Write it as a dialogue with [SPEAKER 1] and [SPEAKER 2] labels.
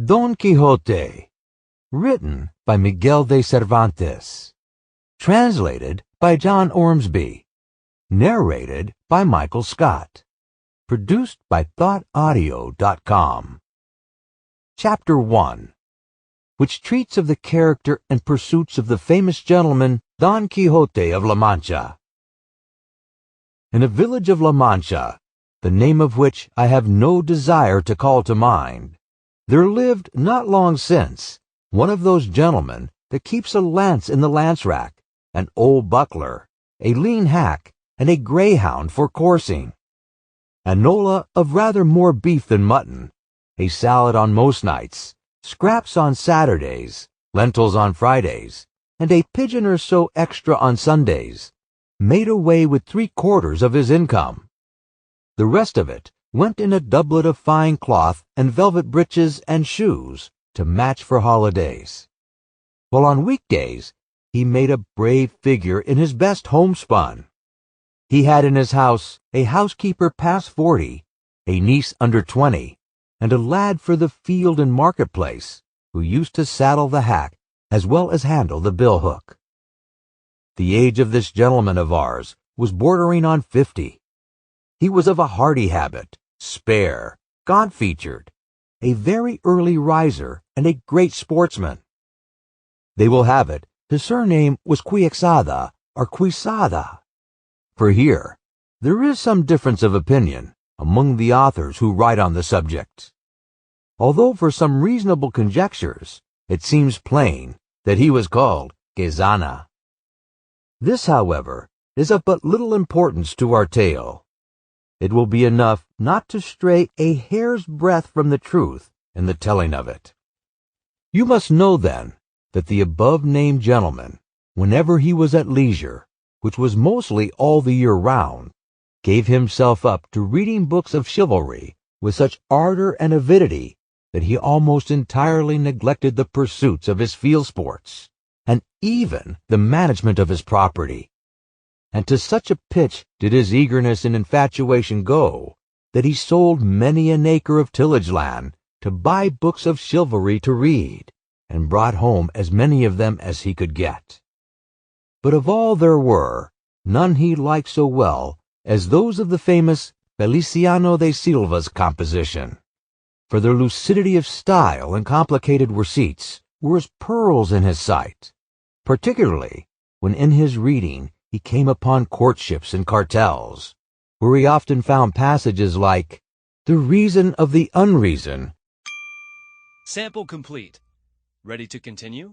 [SPEAKER 1] Don Quixote, written by Miguel de Cervantes, translated by John Ormsby, narrated by Michael Scott, produced by thoughtaudio.com. Chapter 1, which treats of the character and pursuits of the famous gentleman Don Quixote of La Mancha. In a village of La Mancha, the name of which I have no desire to call to mind, there lived not long since one of those gentlemen that keeps a lance in the lance-rack, an old buckler, a lean hack, and a greyhound for coursing, a nola of rather more beef than mutton, a salad on most nights, scraps on Saturdays, lentils on Fridays, and a pigeon or so extra on Sundays, made away with 3/4 of his income. The rest of it went in a doublet of fine cloth and velvet breeches and shoes to match for holidays, while on weekdays he made a brave figure in his best homespun. He had in his house a housekeeper past 40, a niece under 20, and a lad for the field and marketplace, who used to saddle the hack as well as handle the bill-hook. The age of this gentleman of ours was bordering on 50. He was of a hardy habit, spare, gaunt-featured, a very early riser, and a great sportsman. They will have it his surname was Quixada or Quisada, for here there is some difference of opinion among the authors who write on the subject, although for some reasonable conjectures it seems plain that he was called Quezana. This, however, is of but little importance to our tale. It will be enough not to stray a hair's breadth from the truth in the telling of it. You must know, then, that the above-named gentleman, whenever he was at leisure, which was mostly all the year round, gave himself up to reading books of chivalry with such ardor and avidity that he almost entirely neglected the pursuits of his field sports, and even the management of his property. And to such a pitch did his eagerness and infatuation go, that he sold many an acre of tillage land to buy books of chivalry to read, and brought home as many of them as he could get. But of all there were, none he liked so well as those of the famous Feliciano de Silva's composition, for their lucidity of style and complicated receipts were as pearls in his sight, particularly when in his reading he came upon courtships and cartels, where he often found passages like, "The reason of the unreason."
[SPEAKER 2] Sample complete. Ready to continue?